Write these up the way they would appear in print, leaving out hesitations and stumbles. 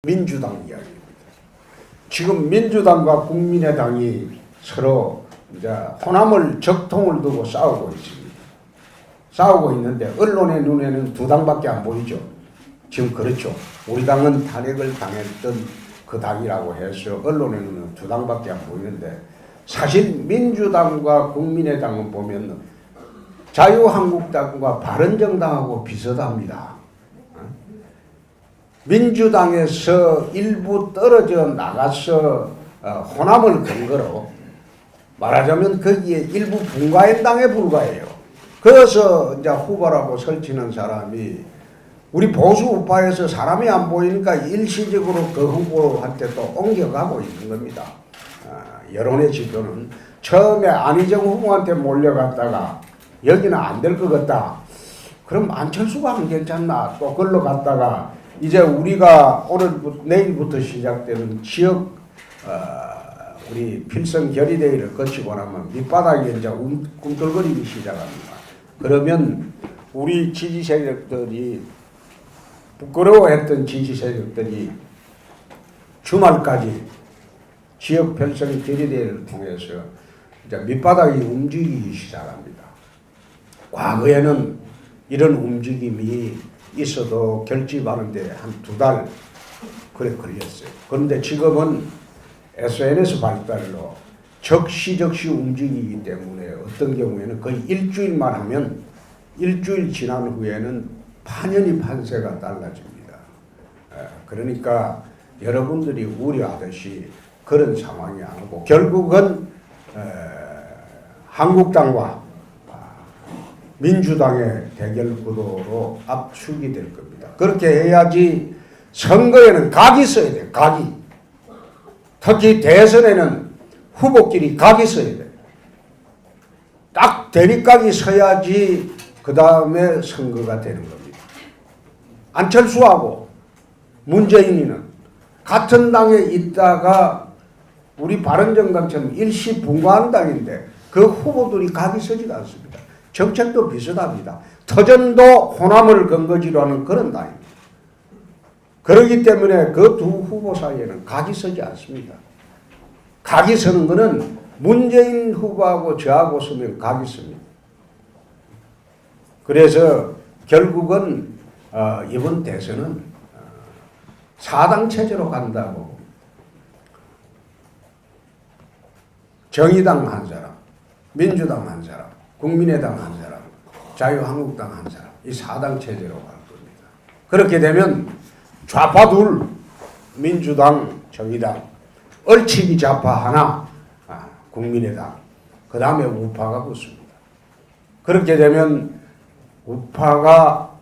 민주당 이야기입니다. 지금 민주당과 국민의당이 서로 이제 호남을 적통을 두고 싸우고 있습니다. 싸우고 있는데 언론의 눈에는 두 당밖에 안 보이죠. 지금 그렇죠. 우리 당은 탄핵을 당했던 그 당이라고 해서 언론의 눈에는 두 당밖에 안 보이는데 사실 민주당과 국민의당은 보면 자유한국당과 바른정당하고 비슷합니다. 민주당에서 일부 떨어져 나가서 호남을 근거로 말하자면 거기에 일부 분과연당에 불과해요. 그래서 이제 후보라고 설치는 사람이 우리 보수 우파에서 사람이 안 보이니까 일시적으로 그 후보한테 또 옮겨가고 있는 겁니다. 여론의 지표는 처음에 안희정 후보한테 몰려갔다가 여기는 안 될 것 같다. 그럼 안철수가 안 괜찮나? 또 걸러 갔다가 이제 우리가 내일부터 시작되는 지역 우리 필성 결의대회를 거치고 나면 밑바닥에 이제 꿈틀거리기 시작합니다. 그러면 우리 지지 세력들이 부끄러워했던 지지 세력들이 주말까지 지역 필성 결의대회를 통해서 이제 밑바닥이 움직이기 시작합니다. 과거에는 이런 움직임이 있어도 결집하는데 한 2달 그래 걸렸어요. 그런데 지금은 SNS 발달로 적시 움직이기 때문에 어떤 경우에는 거의 일주일만 하면 일주일 지난 후에는 파년이 판세가 달라집니다. 그러니까 여러분들이 우려하듯이 그런 상황이 아니고 결국은 한국당과 민주당의 대결 구도로 압축이 될 겁니다. 그렇게 해야지 선거에는 각이 서야 돼요. 각이. 특히 대선에는 후보끼리 각이 서야 돼요. 딱 대립각이 서야지 그 다음에 선거가 되는 겁니다. 안철수하고 문재인이는 같은 당에 있다가 우리 바른정당처럼 일시 분과한 당인데 그 후보들이 각이 서지가 않습니다. 정책도 비슷합니다. 터전도 호남을 근거지로 하는 그런 당입니다. 그렇기 때문에 그 두 후보 사이에는 각이 서지 않습니다. 각이 서는 것은 문재인 후보하고 저하고 서면 각이 섭니다. 그래서 결국은 이번 대선은 4당 체제로 간다고 정의당 한 사람, 민주당 한 사람, 국민의당 한 사람, 자유한국당 한 사람, 이 4당 체제로 갈 겁니다. 그렇게 되면 좌파 둘, 민주당, 정의당, 얼치기 좌파 하나, 국민의당, 그 다음에 우파가 붙습니다. 그렇게 되면 우파가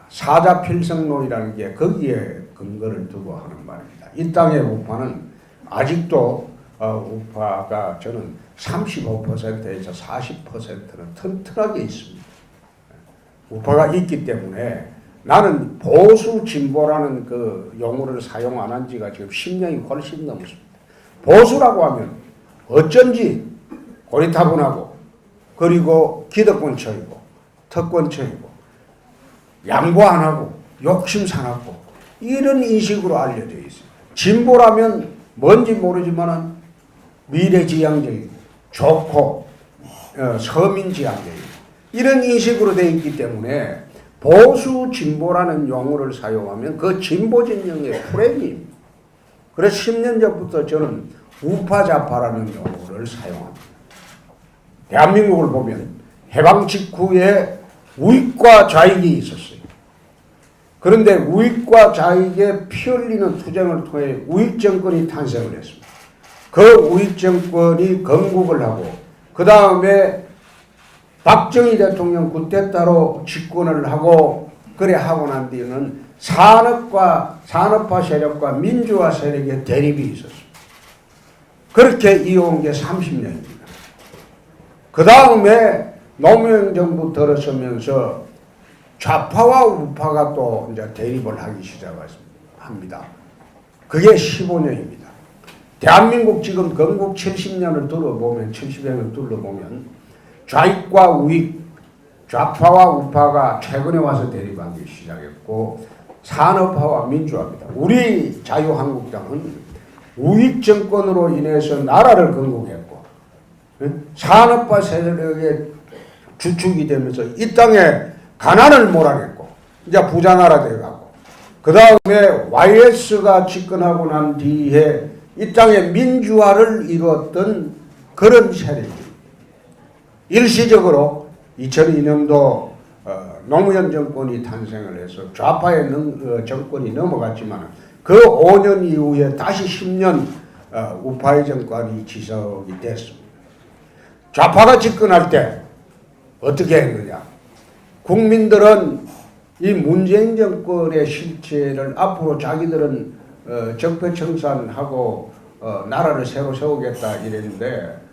사자필성론이라는 게 거기에 근거를 두고 하는 말입니다. 이 땅의 우파는 아직도 우파가 저는 35%에서 40%는 튼튼하게 있습니다. 우파가 있기 때문에 나는 보수 진보라는 그 용어를 사용 안 한 지가 지금 10년이 훨씬 넘습니다. 보수라고 하면 어쩐지 고리타분하고 그리고 기득권처이고 특권처이고 양보 안 하고 욕심 사납고 이런 인식으로 알려져 있어요. 진보라면 뭔지 모르지만 미래지향적이고 좋고 서민지향적이고 이런 인식으로 되어 있기 때문에 보수 진보라는 용어를 사용하면 그 진보 진영의 프레임입니다. 그래서 10년 전부터 저는 우파좌파라는 용어를 사용합니다. 대한민국을 보면 해방 직후에 우익과 좌익이 있었어요. 그런데 우익과 좌익의 피 흘리는 투쟁을 통해 우익 정권이 탄생을 했습니다. 그 우익 정권이 건국을 하고 그 다음에 박정희 대통령 쿠데타로 집권을 하고 그래 하고 난 뒤에는 산업화 세력과 민주화 세력의 대립이 있었습니다. 그렇게 이어온 게 30년입니다. 그 다음에 노무현 정부 들어서면서 좌파와 우파가 또 이제 대립을 하기 시작합니다. 그게 15년입니다. 대한민국 지금 건국 70년을 둘러보면 70년을 둘러보면 좌익과 우익, 좌파와 우파가 최근에 와서 대립하기 시작했고 산업화와 민주화입니다. 우리 자유한국당은 우익 정권으로 인해서 나라를 건국했고 산업화 세력의 주축이 되면서 이 땅에 가난을 몰아냈고 이제 부자 나라 되어가고 그 다음에 YS가 집권하고 난 뒤에 이 땅에 민주화를 이루었던 그런 세력입니다. 일시적으로 2002년도 노무현 정권이 탄생을 해서 좌파의 정권이 넘어갔지만 그 5년 이후에 다시 10년 우파의 정권이 지속이 됐습니다. 좌파가 집권할 때 어떻게 했느냐? 국민들은 이 문재인 정권의 실체를 앞으로 자기들은 적폐청산하고 나라를 새로 세우겠다 이랬는데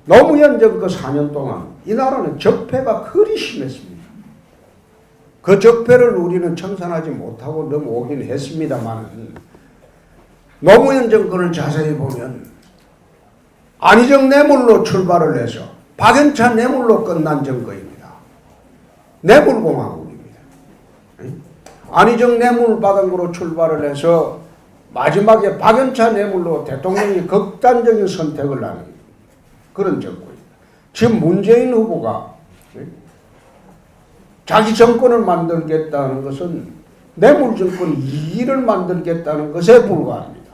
노무현 정권 4년 동안 이 나라는 적폐가 그리 심했습니다. 그 적폐를 우리는 청산하지 못하고 넘어오긴 했습니다만 노무현 정권을 자세히 보면 안희정 뇌물로 출발을 해서 박연차 뇌물로 끝난 정권입니다. 뇌물공화국입니다. 안희정 뇌물 바닥으로 출발을 해서 마지막에 박연차 뇌물로 대통령이 극단적인 선택을 하는 그런 정권입니다. 지금 문재인 후보가 자기 정권을 만들겠다는 것은 뇌물 정권 2기를 만들겠다는 것에 불과합니다.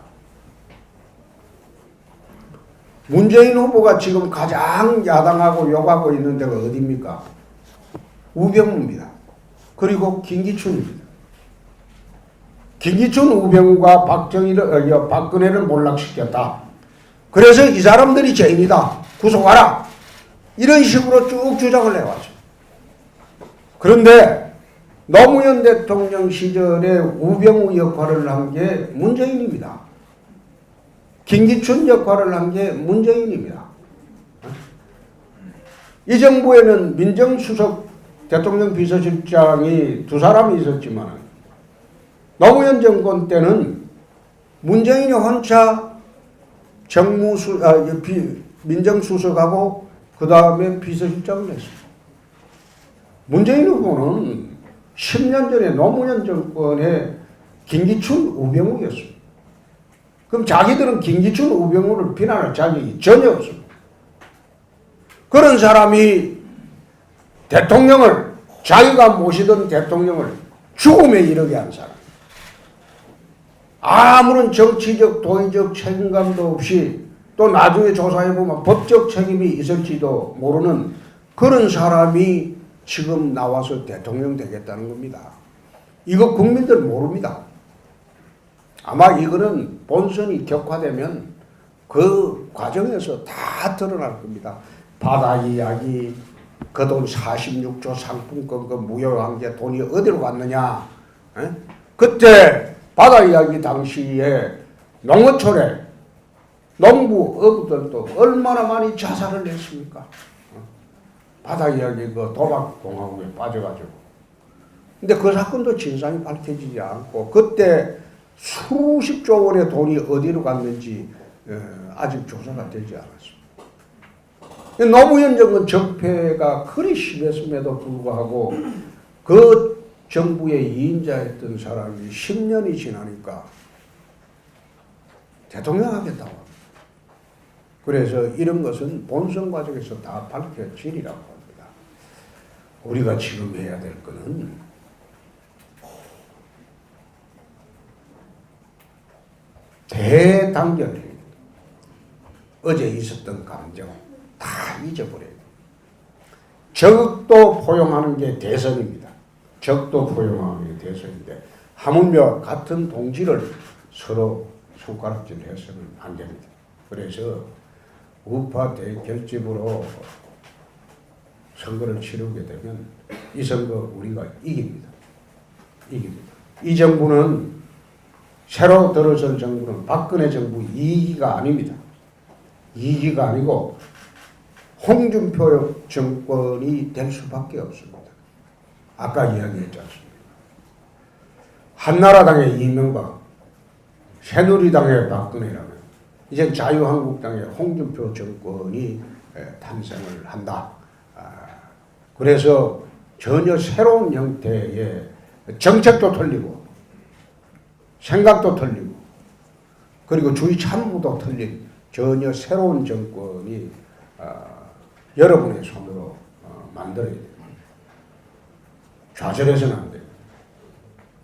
문재인 후보가 지금 가장 야당하고 욕하고 있는 데가 어디입니까? 우병우입니다. 그리고 김기춘입니다. 김기춘, 우병우가 박근혜를 몰락시켰다. 그래서 이 사람들이 죄인이다. 구속하라. 이런 식으로 쭉 주장을 해왔죠. 그런데 노무현 대통령 시절에 우병우 역할을 한 게 문재인입니다. 김기춘 역할을 한 게 문재인입니다. 이 정부에는 민정수석 대통령 비서실장이 두 사람이 있었지만 노무현 정권 때는 문재인이 혼자 민정수석하고 그 다음에 비서실장을 했습니다. 문재인 후보는 10년 전에 노무현 정권의 김기춘, 우병우였습니다. 그럼 자기들은 김기춘, 우병우를 비난할 자격이 전혀 없습니다. 그런 사람이 대통령을, 자기가 모시던 대통령을 죽음에 이르게 한 사람. 아무런 정치적, 도의적 책임감도 없이 또 나중에 조사해보면 법적 책임이 있을지도 모르는 그런 사람이 지금 나와서 대통령 되겠다는 겁니다. 이거 국민들 모릅니다. 아마 이거는 본선이 격화되면 그 과정에서 다 드러날 겁니다. 바다 이야기, 그 돈 46조 상품권 그 무효한 게 돈이 어디로 갔느냐. 에? 그때 바다 이야기 당시에 농어촌에 농부 어부들도 얼마나 많이 자살을 했습니까? 바다 이야기 그 도박 공화국에 빠져가지고. 근데 그 사건도 진상이 밝혀지지 않고 그때 수십조 원의 돈이 어디로 갔는지 아직 조사가 되지 않았습니다. 노무현 정권 적폐가 그리 심했음에도 불구하고 그 정부의 2인자였던 사람이 10년이 지나니까 대통령 하겠다고 합니다. 그래서 이런 것은 본선 과정에서 다 밝혀지리라고 합니다. 우리가 지금 해야 될 것은 대단결. 어제 있었던 감정 다 잊어버려요. 적도 포용하는 게 대선입니다. 적도 포용하는 게 대선인데 하물며 같은 동지를 서로 손가락질 해서는 안 됩니다. 그래서 우파 대결집으로 선거를 치르게 되면 이 선거 우리가 이깁니다. 이깁니다. 이 정부는 새로 들어설 정부는 박근혜 정부 2기가 아닙니다. 2기가 아니고 홍준표 정권이 될 수밖에 없습니다. 아까 이야기했지 않습니까? 한나라당의 이명박, 새누리당의 박근혜라면 이제 자유한국당의 홍준표 정권이 탄생을 한다. 그래서 전혀 새로운 형태의 정책도 틀리고 생각도 틀리고 그리고 주의 참모도 틀린 전혀 새로운 정권이 여러분의 손으로 만들어야 됩니다. 좌절해서는 안 돼요.